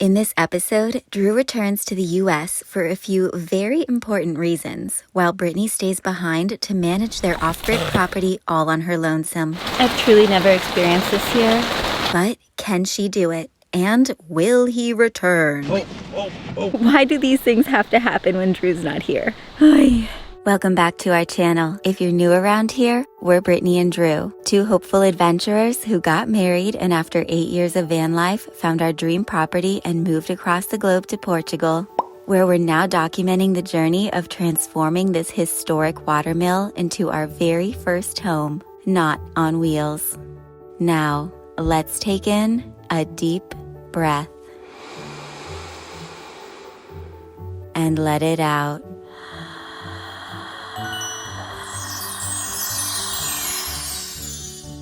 In this episode, Drew returns to the U.S. for a few very important reasons, while Brittany stays behind to manage their off-grid property all on her lonesome. I've truly never experienced this here. But can she do it? And will he return? Why do these things have to happen when Drew's not here? Welcome back to our channel. If you're new around here, we're Brittany and Drew, two hopeful adventurers who got married and after 8 years of van life, found our dream property and moved across the globe to Portugal, where we're now documenting the journey of transforming this historic watermill into our very first home, not on wheels. Now, let's take in a deep breath and let it out.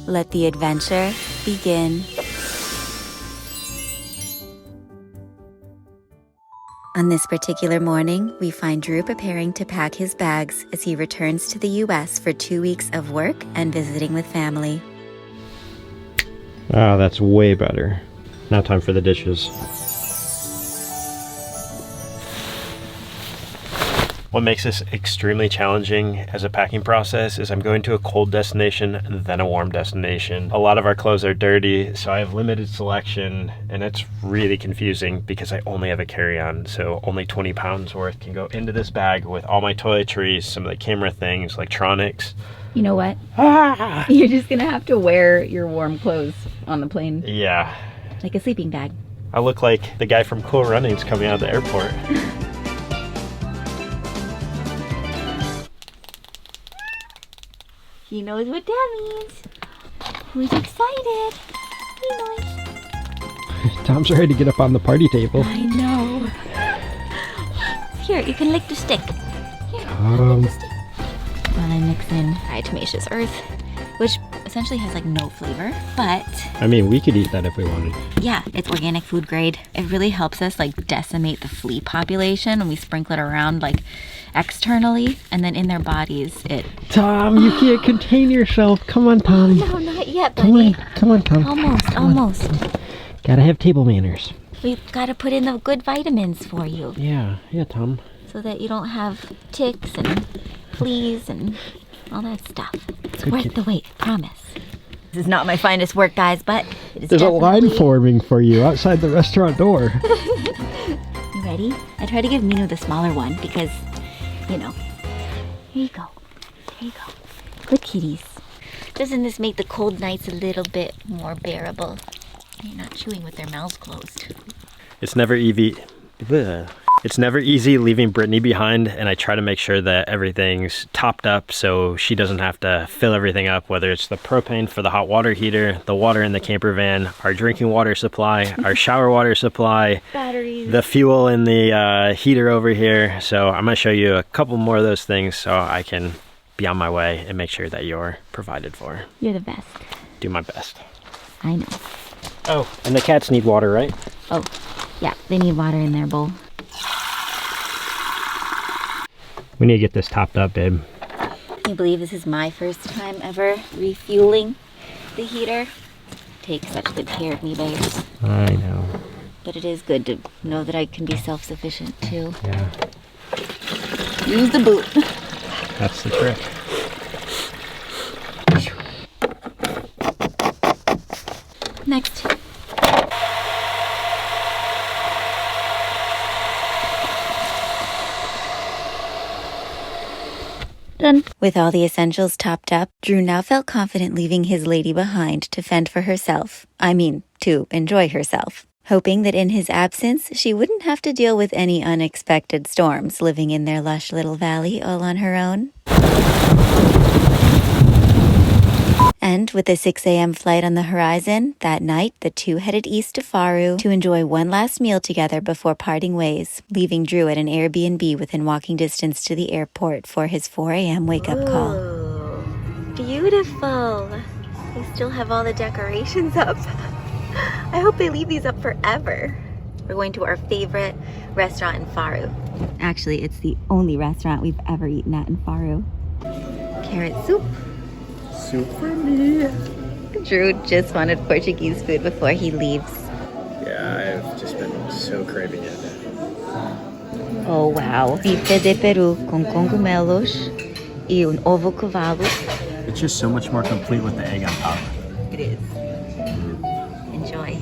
Let the adventure begin. On this particular morning, we find Drew preparing to pack his bags as he returns to the U.S. for 2 weeks of work and visiting with family. Ah, that's way better. Now time for the dishes. What makes this extremely challenging as a packing process is I'm going to a cold destination, then a warm destination. A lot of our clothes are dirty, so I have limited selection, and it's really confusing because I only have a carry-on, so only 20 pounds worth can go into this bag with all my toiletries, some of the camera things, electronics. You know what? You're just gonna have to wear your warm clothes on the plane. Yeah. Like a sleeping bag. I look like the guy from Cool Runnings coming out of the airport. He knows what that means. Who's excited? He knows. Tom's ready to get up on the party table. I know. Here, you can lick the stick. Here, Tom. lick the stick. While I mix in diatomaceous earth, which essentially has like no flavor, but I mean, we could eat that if we wanted. yeah, it's organic food grade. It really helps us like decimate the flea population when we sprinkle it around like externally, and then in their bodies it... Tom, you can't contain yourself. Come on, Tom. No, not yet, buddy. Come on, Tom. Almost. Gotta have table manners. We've got to put in the good vitamins for you Yeah, Tom. so that you don't have ticks and fleas and all that stuff. It's Good worth kid. the wait, promise. This is not my finest work, guys, but it is There's a line definitely... forming for you outside the restaurant door. You ready? I try to give Minu the smaller one because, you know. Here you go. Good kitties. Doesn't this make the cold nights a little bit more bearable? They're not chewing with their mouths closed. It's never easy. It's never easy leaving Brittany behind, and I try to make sure that everything's topped up so she doesn't have to fill everything up, whether it's the propane for the hot water heater, the water in the camper van, our drinking water supply, our shower water supply, Batteries. the fuel in the heater over here. So I'm gonna show you a couple more of those things so I can be on my way and make sure that you're provided for. You're the best. Do my best. I know. Oh, and the cats need water, right? Oh, yeah, they need water in their bowl. We need to get this topped up, babe. Can you believe this is my first time ever refueling the heater? Take such good care of me, babes. I know. But it is good to know that I can be self-sufficient too. Yeah, Use the boot. that's the trick. Next. Done. With all the essentials topped up, Drew now felt confident leaving his lady behind to fend for herself. I mean, to enjoy herself. Hoping that in his absence, she wouldn't have to deal with any unexpected storms living in their lush little valley all on her own. And with a 6 a.m. flight on the horizon, that night the two headed east to Faru to enjoy one last meal together before parting ways, leaving Drew at an Airbnb within walking distance to the airport for his 4 a.m. wake-up call. Ooh, beautiful. They still have all the decorations up. I hope they leave these up forever. We're going to our favorite restaurant in Faru. Actually, it's the only restaurant we've ever eaten at in Faru. Carrot soup. Soup for me. Drew just wanted Portuguese food before he leaves. Yeah. I've just been so craving it. Oh, wow. Bife de Peru con cogumelos y un ovo cavado. It's just so much more complete with the egg on top. It is. Enjoy.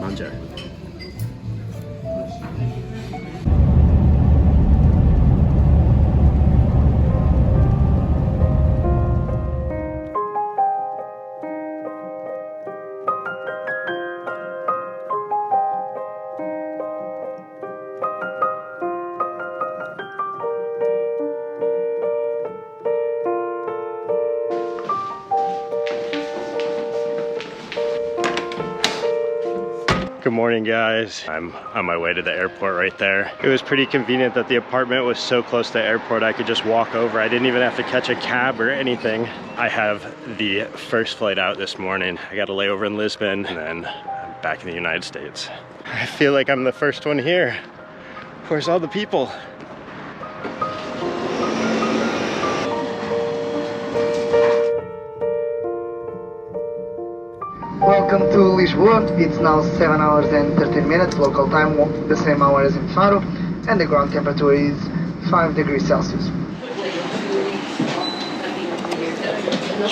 Manja. Good morning, guys. I'm on my way to the airport right there. It was pretty convenient that the apartment was so close to the airport I could just walk over. I didn't even have to catch a cab or anything. I have the first flight out this morning. I got a layover in Lisbon and then I'm back in the United States. I feel like I'm the first one here. Where's all the people? Welcome to Lisboa. It's now 7 hours and 13 minutes local time, the same hour as in Faro, and the ground temperature is 5 degrees Celsius.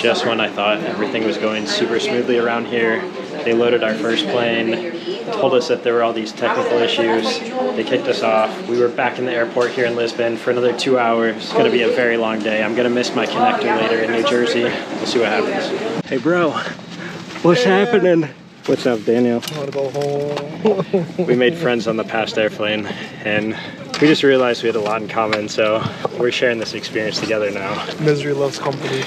Just when I thought everything was going super smoothly around here, they loaded our first plane, told us that there were all these technical issues. They kicked us off. We were back in the airport here in Lisbon for another 2 hours. It's gonna be a very long day. I'm gonna miss my connector later in New Jersey. We'll see what happens. Hey bro, what's happening? What's up, Daniel? I want to go home. We made friends on the past airplane and we just realized we had a lot in common, so we're sharing this experience together now. Misery loves company.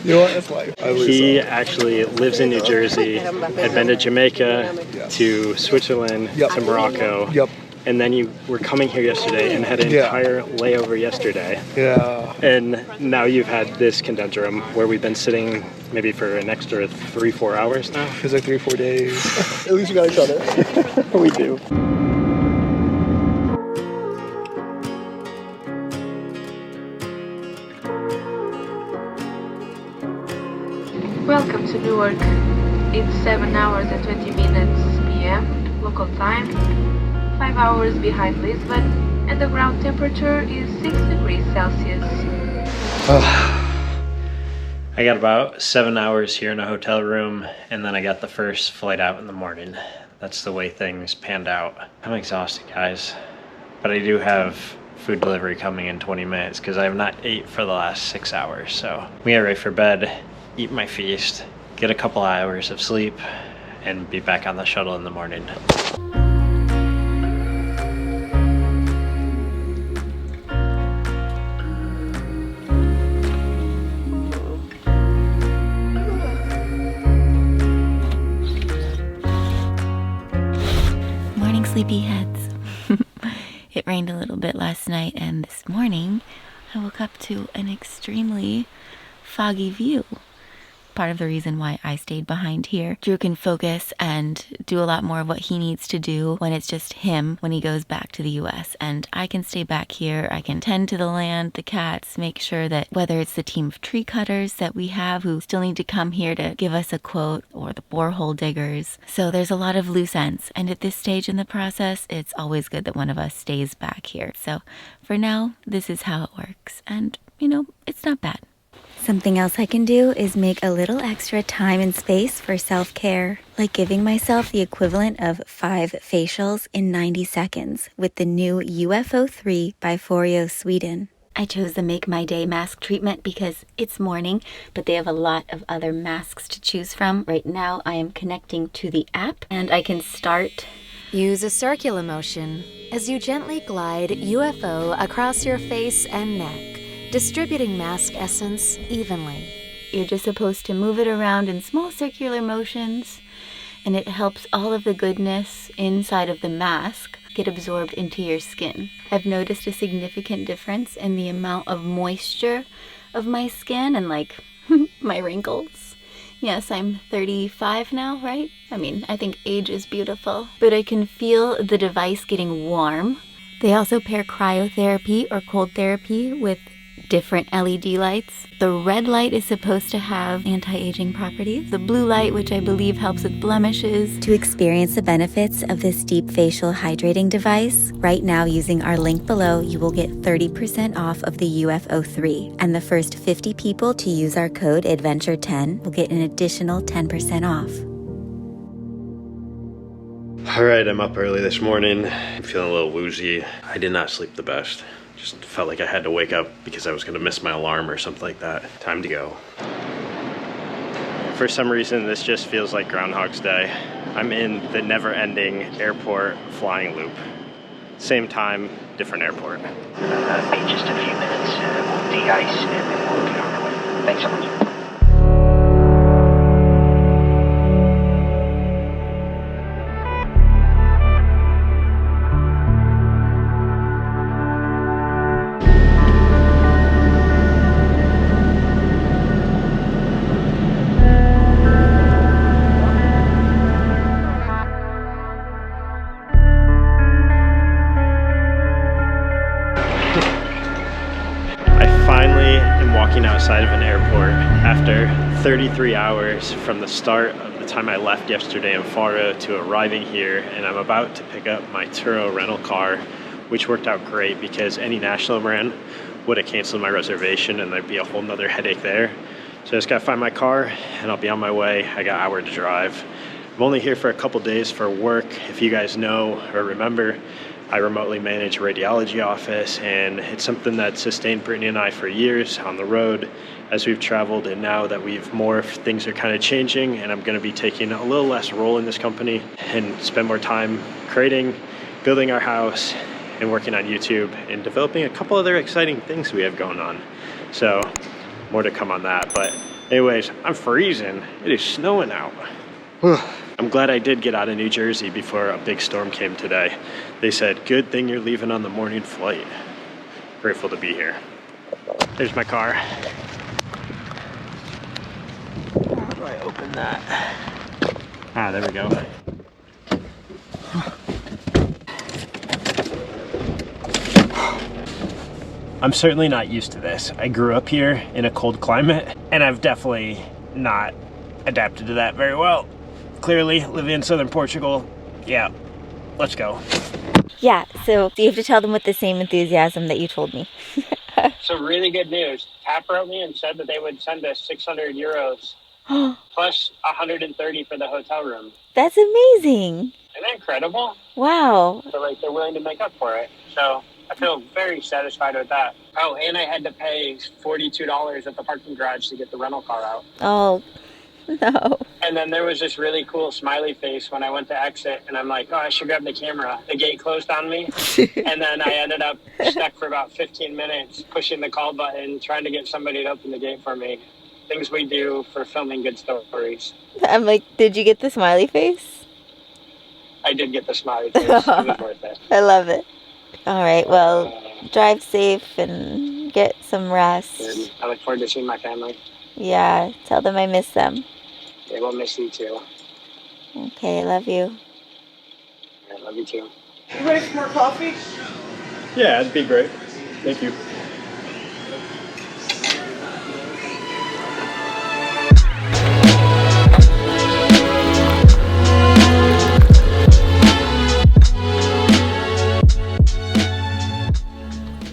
You know what? That's life. He actually lives in New Jersey, had been to Jamaica, to Switzerland, to Morocco. Yep. And then you were coming here yesterday and had an entire layover yesterday. Yeah. And now you've had this conundrum where we've been sitting maybe for an extra 3-4 hours now. Feels like 3-4 days. At least we got each other. We do. Welcome to Newark. It's 7 hours and 20 minutes p.m. local time, 5 hours behind Lisbon, and the ground temperature is 6 degrees Celsius. I got about 7 hours here in a hotel room, and then I got the first flight out in the morning. That's the way things panned out. I'm exhausted, guys, but I do have food delivery coming in 20 minutes because I have not ate for the last 6 hours. So we get ready for bed, eat my feast, get a couple hours of sleep, and be back on the shuttle in the morning. Morning, sleepyheads. It rained a little bit last night, and this morning I woke up to an extremely foggy view. Part of the reason why I stayed behind here. Drew can focus and do a lot more of what he needs to do when it's just him when he goes back to the US. And I can stay back here. I can tend to the land, the cats, make sure that whether it's the team of tree cutters that we have who still need to come here to give us a quote, or the borehole diggers. So there's a lot of loose ends. And at this stage in the process, it's always good that one of us stays back here. So for now, this is how it works. And, you know, it's not bad. Something else I can do is make a little extra time and space for self-care, like giving myself the equivalent of 5 facials in 90 seconds with the new UFO 3 by Foreo Sweden. I chose the Make My Day mask treatment because it's morning, but they have a lot of other masks to choose from. Right now I am connecting to the app and I can start. Use a circular motion as you gently glide UFO across your face and neck, distributing mask essence evenly. You're just supposed to move it around in small circular motions, and it helps all of the goodness inside of the mask get absorbed into your skin. I've noticed a significant difference in the amount of moisture of my skin and like my wrinkles. Yes, I'm 35 now, right? I mean, I think age is beautiful, but I can feel the device getting warm. They also pair cryotherapy or cold therapy with different LED lights. The red light is supposed to have anti-aging properties. The blue light, which I believe helps with blemishes. To experience the benefits of this deep facial hydrating device, right now using our link below, you will get 30% off of the UFO 3. And the first 50 people to use our code ADVENTURE10 will get an additional 10% off. All right, I'm up early this morning. I'm feeling a little woozy. I did not sleep the best. Just felt like I had to wake up because I was gonna miss my alarm or something like that. Time to go. For some reason, this just feels like Groundhog's Day. I'm in the never-ending airport flying loop. Same time, different airport. Be just a few minutes, we'll de-ice and then we'll get on our way. Thanks so much. Outside of an airport after 33 hours from the start of the time I left yesterday in Faro to arriving here, and I'm about to pick up my Turo rental car, which worked out great because any national brand would have canceled my reservation and there'd be a whole nother headache there. So I just gotta find my car and I'll be on my way. I got an hour to drive. I'm only here for a couple days for work. If you guys know or remember, I remotely manage a radiology office, and it's something that sustained Brittany and I for years on the road as we've traveled, and now that we've morphed, things are kind of changing, and I'm going to be taking a little less role in this company and spend more time creating, building our house, and working on YouTube, and developing a couple other exciting things we have going on. So more to come on that. But anyways, I'm freezing. It is snowing out. I'm glad I did get out of New Jersey before a big storm came today. They said, good thing you're leaving on the morning flight. Grateful to be here. There's my car. How do I open that? Ah, there we go. I'm certainly not used to this. I grew up here in a cold climate, and I've definitely not adapted to that very well. Clearly, living in southern Portugal, yeah, let's go. Yeah, so you have to tell them with the same enthusiasm that you told me. So really good news. TAP wrote me and said that they would send us 600 euros plus 130 for the hotel room. That's amazing. Isn't that incredible? Wow. So like they're willing to make up for it. So I feel very satisfied with that. Oh, and I had to pay $42 at the parking garage to get the rental car out. Oh, no. And then there was this really cool smiley face when I went to exit, and I'm like, oh, I should grab the camera. The gate closed on me, and then I ended up stuck for about 15 minutes pushing the call button, trying to get somebody to open the gate for me. Things we do for filming good stories. I'm like, did you get the smiley face? I did get the smiley face. It was worth it. I love it. All right, well, drive safe and get some rest. And I look forward to seeing my family. Yeah, tell them I miss them. They will miss you too. Okay, I love you. I love you too. You ready for more coffee? Yeah, that'd be great. Thank you.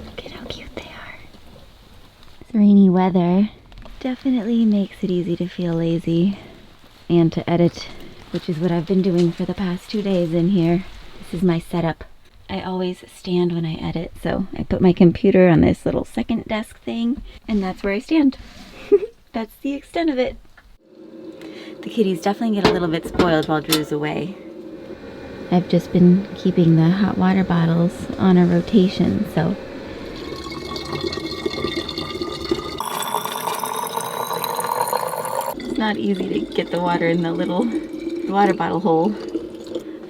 Look at how cute they are. This rainy weather definitely makes it easy to feel lazy and to edit, which is what I've been doing for the past 2 days in here. This is my setup. I always stand when I edit, so I put my computer on this little second desk thing, and that's where I stand. That's the extent of it. The kitties definitely get a little bit spoiled while Drew's away. I've just been keeping the hot water bottles on a rotation, so it's not easy to get the water in the little water bottle hole.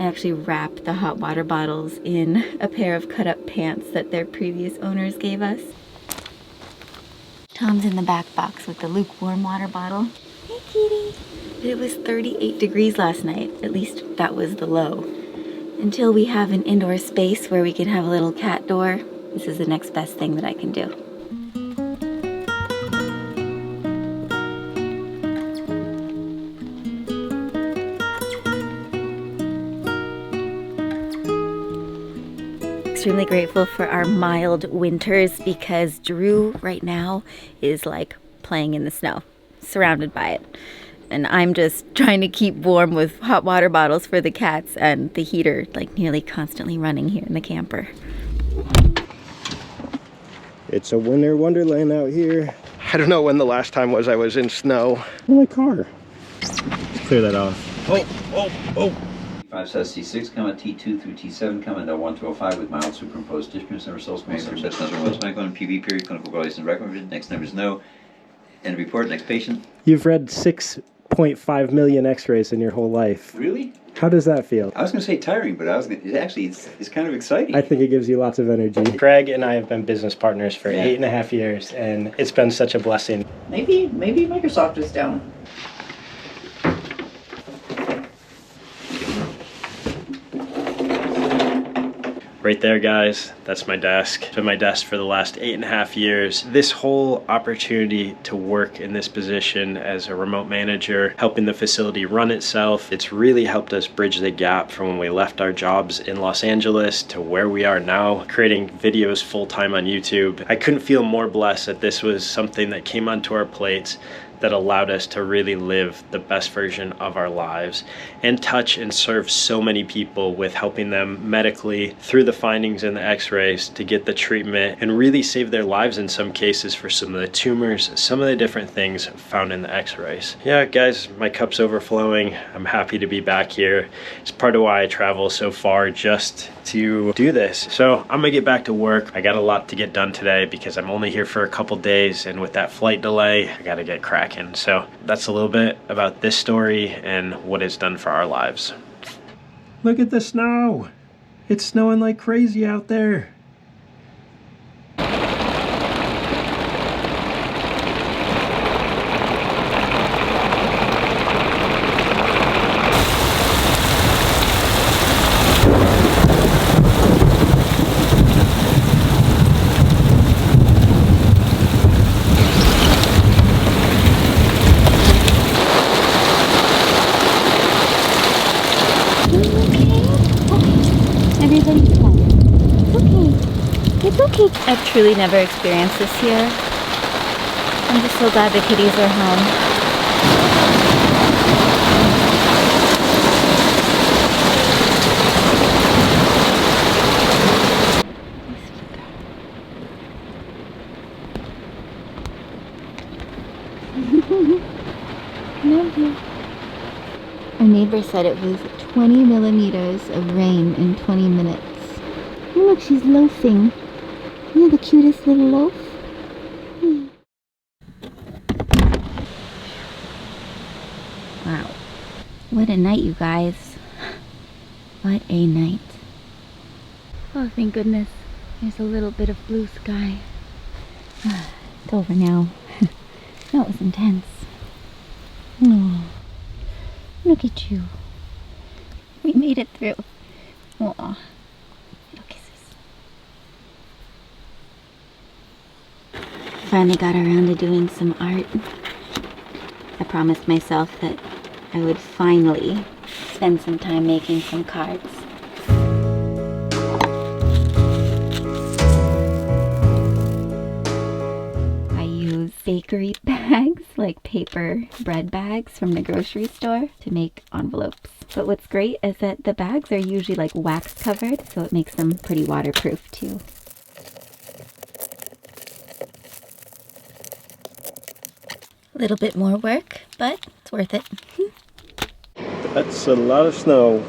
I actually wrapped the hot water bottles in a pair of cut-up pants that their previous owners gave us. Tom's in the back box with the lukewarm water bottle. Hey, kitty. But it was 38 degrees last night. At least that was the low. Until we have an indoor space where we can have a little cat door, this is the next best thing that I can do. extremely grateful for our mild winters because Drew right now is like playing in the snow, surrounded by it. And I'm just trying to keep warm with hot water bottles for the cats and the heater like nearly constantly running here in the camper. It's a winter wonderland out here. I don't know when the last time was I was in snow. In my car. Let's clear that off. Oh. 5 says T6 comma T2 through T7 comma L1 through 05 with mild superimposed distribution number cells. That's another one. Semicolon PV period clinical correlation recommended. Next number is no. End of report. Next patient. You've read 6.5 million x-rays in your whole life. Really? How does that feel? I was going to say tiring, but it's kind of exciting. I think it gives you lots of energy. Greg and I have been business partners for 8.5 years, and it's been such a blessing. Maybe Microsoft is down. Right there, guys, that's my desk. It's been my desk for the last 8.5 years. This whole opportunity to work in this position as a remote manager, helping the facility run itself, it's really helped us bridge the gap from when we left our jobs in Los Angeles to where we are now, creating videos full-time on YouTube. I couldn't feel more blessed that this was something that came onto our plates that allowed us to really live the best version of our lives and touch and serve so many people with helping them medically through the findings in the x-rays to get the treatment and really save their lives in some cases for some of the tumors, some of the different things found in the x-rays. Yeah, guys, my cup's overflowing. I'm happy to be back here. It's part of why I travel so far just to do this. So I'm gonna get back to work. I got a lot to get done today because I'm only here for a couple days, and with that flight delay, I gotta get cracking. So that's a little bit about this story and what it's done for our lives. Look at the snow. It's snowing like crazy out there. Everybody's fine. It's okay. I've truly never experienced this here. I'm just so glad the kitties are home. Love you. Our neighbor said it was 20 millimeters of rain in 20 minutes. Oh, look, she's loafing. Isn't that the cutest little loaf? Wow. What a night, you guys. What a night. Oh, thank goodness. There's a little bit of blue sky. It's over now. That was intense. Oh. Look at you. We made it through. Aw. Little kisses. Finally got around to doing some art. I promised myself that I would finally spend some time making some cards. Bakery bags, like paper bread bags from the grocery store, to make envelopes. But what's great is that the bags are usually like wax covered, so it makes them pretty waterproof too. A little bit more work, but it's worth it. That's a lot of snow.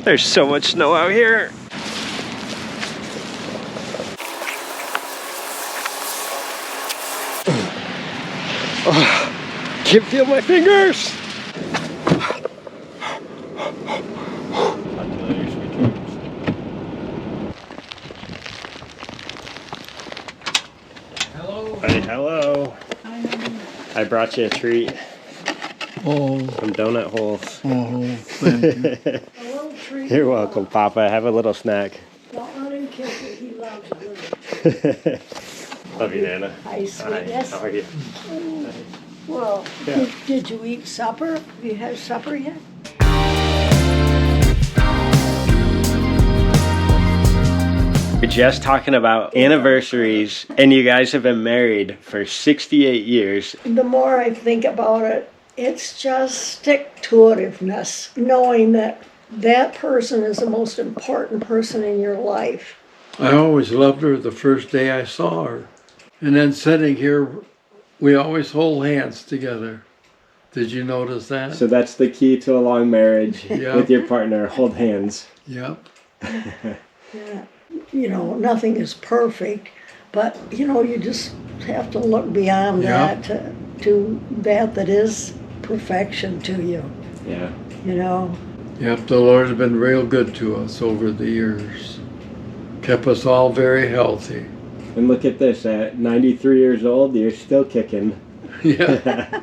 There's so much snow out here. Oh, can't feel my fingers. Hello. Hey, hello. I brought you a treat. Oh. From Donut Holes. Oh, thank you. You're welcome, Papa. Have a little snack. Love you, Nana. Hi, sweetness. How are you? Well, Yeah. did you eat supper? Have you had supper yet? We're just talking about anniversaries, and you guys have been married for 68 years. The more I think about it, it's just stick-to-itiveness, knowing that that person is the most important person in your life. I always loved her the first day I saw her. And then sitting here, we always hold hands together. Did you notice that? So that's the key to a long marriage Yeah. with your partner, hold hands. Yep. Yeah. You know, nothing is perfect, but, you know, you just have to look beyond Yeah. that to that is perfection to you, Yeah. you know. Yep, the Lord has been real good to us over the years. Kept us all very healthy. And look at this, at 93 years old, you're still kicking. Yeah.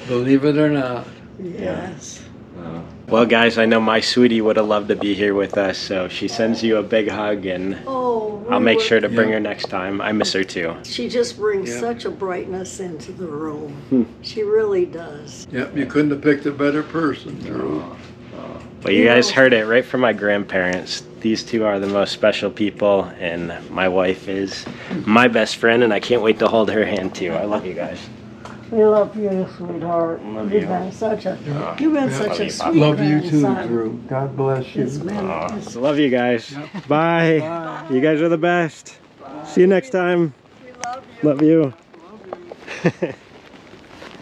Believe it or not. Yes. Well, guys, I know my sweetie would have loved to be here with us, so she sends you a big hug, and Oh, I'll make sure to bring Yeah. her next time. I miss her too. She just brings Yeah. such a brightness into the room. She really does. Yep, you couldn't have picked a better person, Drew. Well, you guys heard it right from my grandparents. These two are the most special people, and my wife is my best friend, and I can't wait to hold her hand too. I love you guys. We love you, sweetheart. Love You've you. been such a Yeah. sweet Love you too, grandson. Drew. God bless you. It's been- it's- Love you guys. Bye. You guys are the best. See you next time. Love you.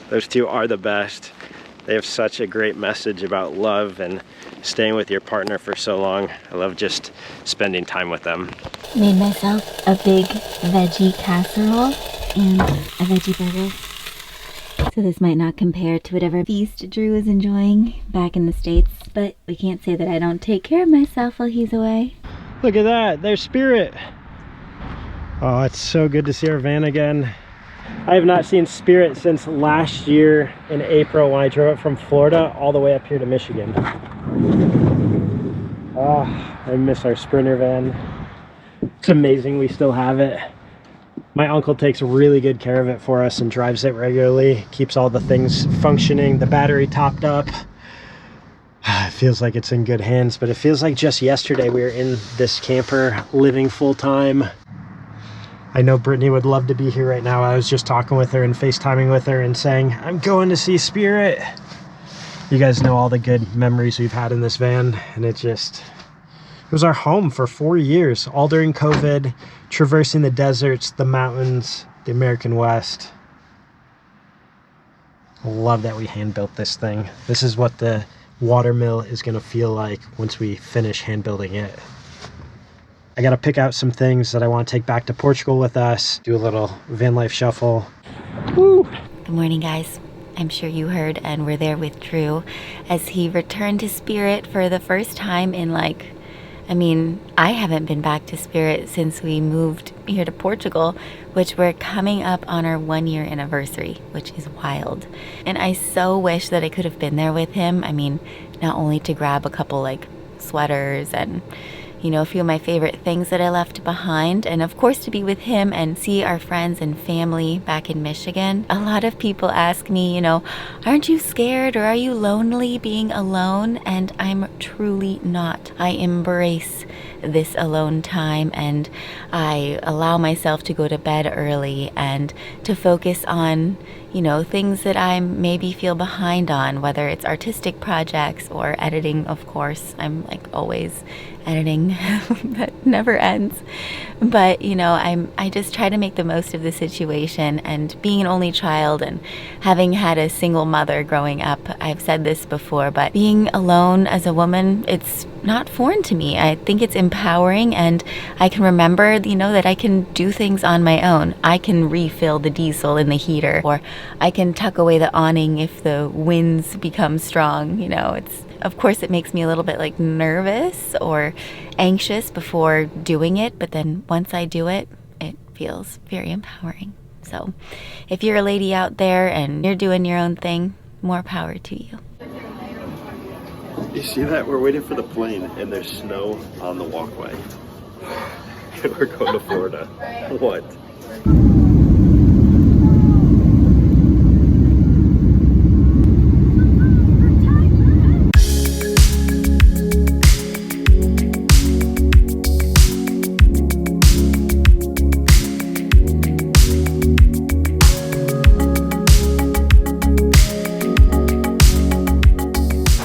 Those two are the best. They have such a great message about love and staying with your partner for so long. I love just spending time with them. Made myself a big veggie casserole and a veggie burger. So this might not compare to whatever feast Drew is enjoying back in the States, but we can't say that I don't take care of myself while he's away. Look at that, there's Spirit. Oh, it's so good to see our van again. I have not seen Spirit since last year in April when I drove it from Florida all the way up here to Michigan. Oh, I miss our Sprinter van. It's amazing we still have it. My uncle takes really good care of it for us and drives it regularly, keeps all the things functioning, the battery topped up. It feels like it's in good hands, but it feels like just yesterday we were in this camper living full time. I know Brittany would love to be here right now. I was just talking with her and FaceTiming with her and saying, I'm going to see Spirit. You guys know all the good memories we've had in this van, and it was our home for 4 years, all during COVID, traversing the deserts, the mountains, the American West. I love that we hand built this thing. This is what the water mill is gonna feel like once we finish hand building it. I gotta pick out some things that I want to take back to Portugal with us, do a little van life shuffle. Woo! Good morning, guys. I'm sure you heard and were there with Drew as he returned to Spirit for the first time in I haven't been back to Spirit since we moved here to Portugal, which we're coming up on our 1-year anniversary, which is wild. And I so wish that I could have been there with him. Not only to grab a couple sweaters and a few of my favorite things that I left behind, and of course to be with him and see our friends and family back in Michigan. A lot of people ask me, aren't you scared or are you lonely being alone? And I'm truly not. I embrace this alone time, and I allow myself to go to bed early and to focus on things that I maybe feel behind on, whether it's artistic projects or editing. Of course, I'm always editing. That never ends. But I just try to make the most of the situation, and being an only child and having had a single mother growing up, I've said this before, but being alone as a woman, it's not foreign to me. I think it's empowering, and I can remember that I can do things on my own. I can refill the diesel in the heater, or I can tuck away the awning if the winds become strong. Of course it makes me a little bit nervous or anxious before doing it, but then once I do it, it feels very empowering. So if you're a lady out there and you're doing your own thing, more power to you. You see that? We're waiting for the plane and there's snow on the walkway. We're going to Florida. What?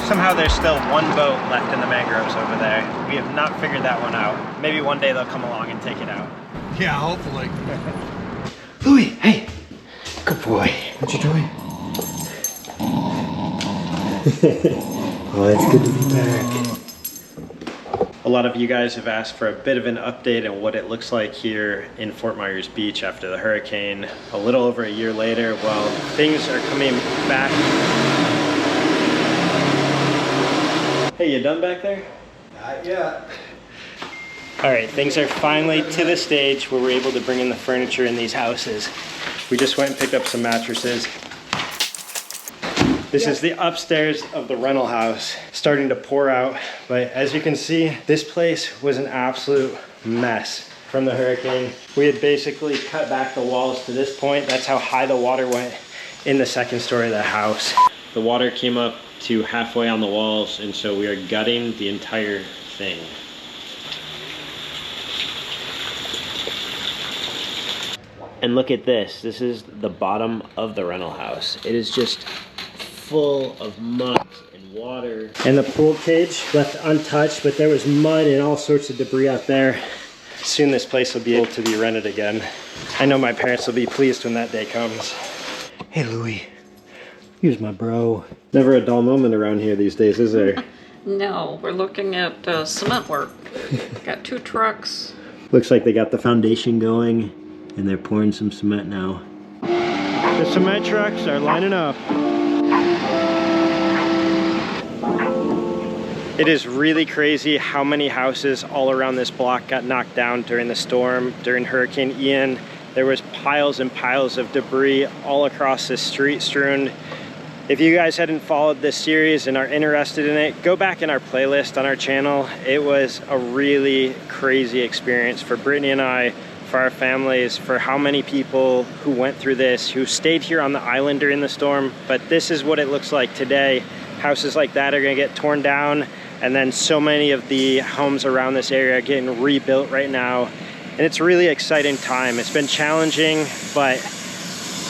Somehow there's still one boat left in the mangroves over there. We have not figured that one out. Maybe one day they'll come along and take it out. Yeah, hopefully. Louis, hey! Good boy. What you doing? Oh, it's good to be back. A lot of you guys have asked for a bit of an update on what it looks like here in Fort Myers Beach after the hurricane. A little over a year later, well, things are coming back. Hey, you done back there? Not yet. All right, things are finally to the stage where we're able to bring in the furniture in these houses. We just went and picked up some mattresses. This is the upstairs of the rental house, starting to pour out. But as you can see, this place was an absolute mess from the hurricane. We had basically cut back the walls to this point. That's how high the water went in the second story of the house. The water came up to halfway on the walls, and so we are gutting the entire thing. And look at this. This is the bottom of the rental house. It is just full of muck and water. And the pool cage left untouched, but there was mud and all sorts of debris out there. Soon this place will be able to be rented again. I know my parents will be pleased when that day comes. Hey Louis, here's my bro. Never a dull moment around here these days, is there? No, we're looking at cement work. Got 2 trucks. Looks like they got the foundation going and they're pouring some cement now. The cement trucks are lining up. It is really crazy how many houses all around this block got knocked down during the storm, during Hurricane Ian. There was piles and piles of debris all across this street strewn. If you guys hadn't followed this series and are interested in it, go back in our playlist on our channel. It was a really crazy experience for Brittany and I, for our families, for how many people who went through this, who stayed here on the island during the storm. But this is what it looks like today. Houses like that are gonna get torn down, and then so many of the homes around this area are getting rebuilt right now. And it's a really exciting time. It's been challenging, but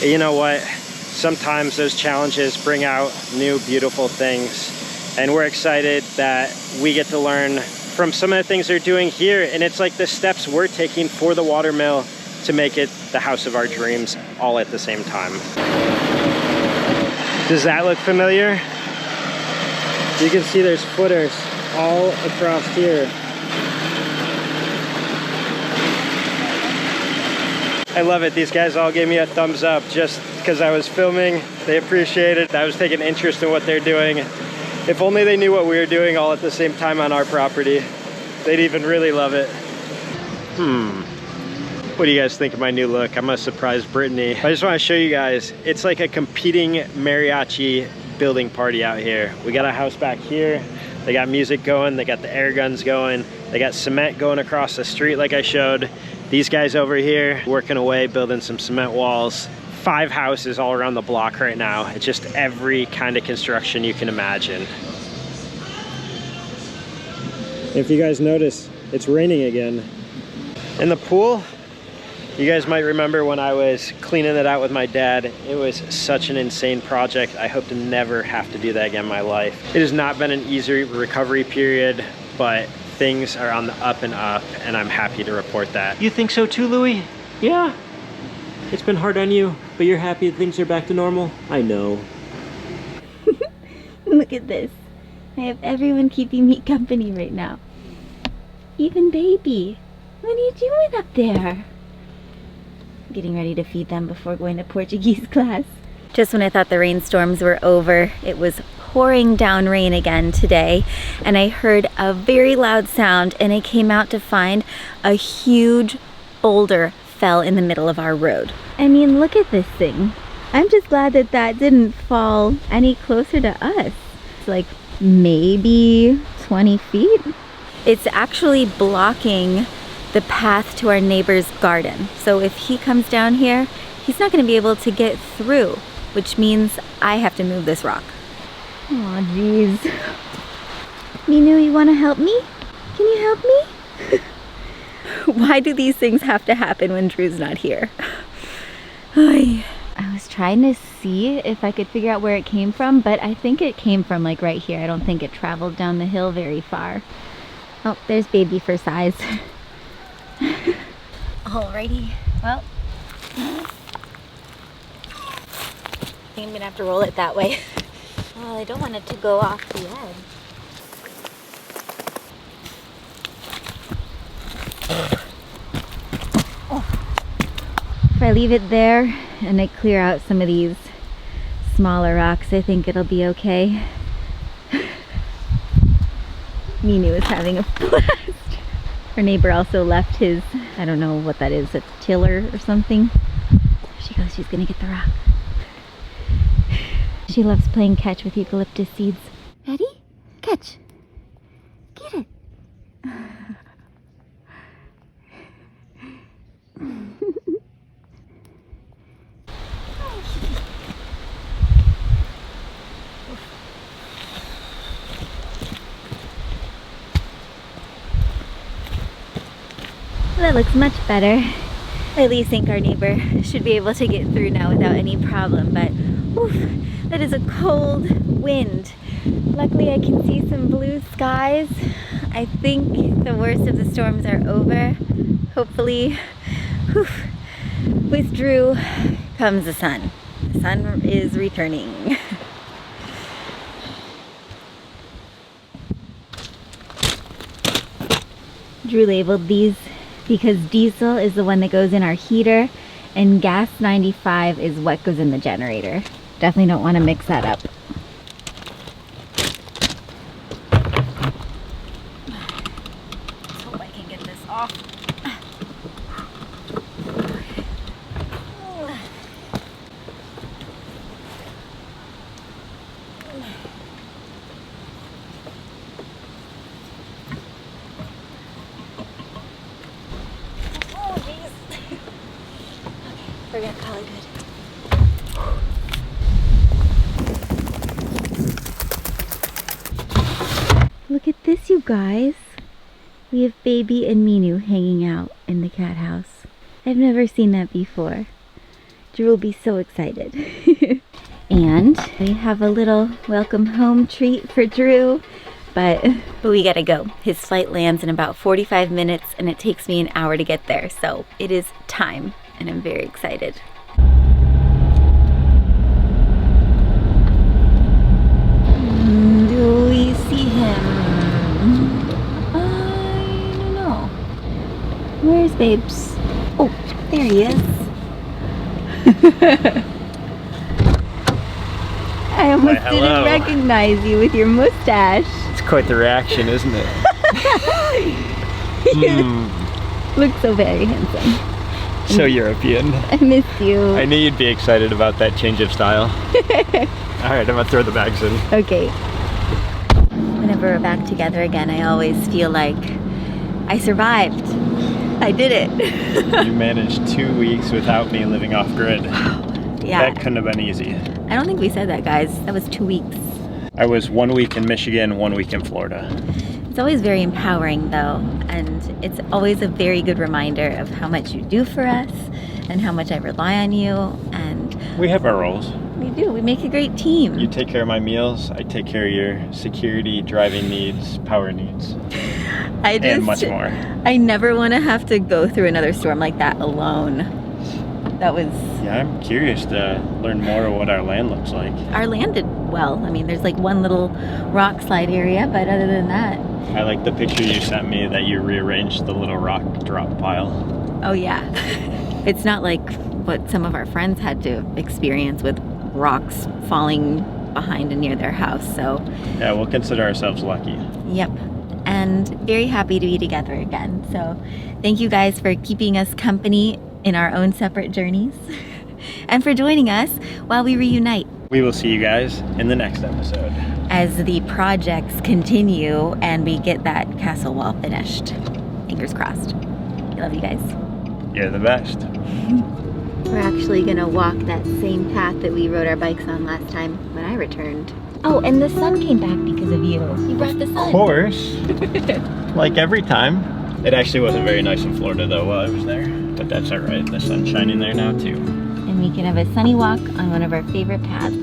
you know what? Sometimes those challenges bring out new, beautiful things. And we're excited that we get to learn from some of the things they're doing here. And it's like the steps we're taking for the watermill to make it the house of our dreams all at the same time. Does that look familiar? You can see there's footers all across here. I love it. These guys all gave me a thumbs up just because I was filming. They appreciate it. I was taking interest in what they're doing. If only they knew what we were doing all at the same time on our property. They'd even really love it. What do you guys think of my new look? I'm gonna surprise Brittany. I just want to show you guys, it's like a competing mariachi building party out here. We got a house back here. They got music going, they got the air guns going, they got cement going across the street like I showed. These guys over here working away, building some cement walls. 5 houses all around the block right now. It's just every kind of construction you can imagine. If you guys notice, it's raining again. In the pool, you guys might remember when I was cleaning it out with my dad. It was such an insane project. I hope to never have to do that again in my life. It has not been an easy recovery period, but things are on the up and up, and I'm happy to report that. You think so too, Louis? Yeah. It's been hard on you, but you're happy that things are back to normal? I know. Look at this. I have everyone keeping me company right now. Even baby. What are you doing up there? Getting ready to feed them before going to Portuguese class. Just when I thought the rainstorms were over, it was pouring down rain again today, and I heard a very loud sound, and I came out to find a huge boulder fell in the middle of our road. I mean, look at this thing. I'm just glad that that didn't fall any closer to us. It's like maybe 20 feet. It's actually blocking the path to our neighbor's garden. So if he comes down here, he's not going to be able to get through, which means I have to move this rock. Aw, jeez. Minu, you want to help me? Can you help me? Why do these things have to happen when Drew's not here? I was trying to see if I could figure out where it came from, but I think it came from like right here. I don't think it traveled down the hill very far. Oh, there's baby for size. Alrighty, well, I think I'm gonna have to roll it that way. Well, I don't want it to go off the edge. If I leave it there and I clear out some of these smaller rocks, I think it'll be okay. Minu is having a blast. Her neighbor also left his, I don't know what that is, a tiller or something. She goes, she's gonna get the rock. She loves playing catch with eucalyptus seeds. Ready? Catch. Get it. That looks much better. I at least think our neighbor should be able to get through now without any problem, but oof, that is a cold wind. Luckily I can see some blue skies. I think the worst of the storms are over. Hopefully, oof, with Drew comes the sun. The sun is returning. Drew labeled these because diesel is the one that goes in our heater and gas 95 is what goes in the generator. Definitely don't want to mix that up. Let's hope I can get this off. We're gonna call it good. Look at this, you guys. We have Baby and Minu hanging out in the cat house. I've never seen that before. Drew will be so excited. And we have a little welcome home treat for Drew, but we gotta go. His flight lands in about 45 minutes and it takes me an hour to get there, so it is time. And I'm very excited. Do we see him? I don't know. Where's Babes? Oh, there he is. I almost didn't recognize you with your mustache. It's quite the reaction, isn't it? You look so very handsome. So European. I miss you. I knew you'd be excited about that change of style. Alright, I'm gonna throw the bags in. Okay. Whenever we're back together again, I always feel like I survived. I did it. You managed 2 weeks without me living off grid. Yeah. That couldn't have been easy. I don't think we said that, guys. That was 2 weeks. I was 1 week in Michigan, 1 week in Florida. It's always very empowering though, and it's always a very good reminder of how much you do for us and how much I rely on you, and we have our roles. We do. We make a great team. You take care of my meals, I take care of your security, driving needs, power needs, and much more. I never want to have to go through another storm like that alone. That was... Yeah, I'm curious to learn more of what our land looks like. Our land did well. I mean, there's like one little rock slide area, but other than that... I like the picture you sent me that you rearranged the little rock drop pile. Oh yeah. It's not like what some of our friends had to experience with rocks falling behind and near their house, so... Yeah, we'll consider ourselves lucky. Yep. And very happy to be together again. So thank you guys for keeping us company in our own separate journeys and for joining us while we reunite. We will see you guys in the next episode as the projects continue and we get that castle wall finished. Fingers crossed. Love you guys. You're the best. We're actually gonna walk that same path that we rode our bikes on last time when I returned. Oh, and the sun came back because of you. You brought the sun. Of course. Like every time. It actually wasn't very nice in Florida though while I was there. But that's alright. The sun's shining there now too. And we can have a sunny walk on one of our favorite paths.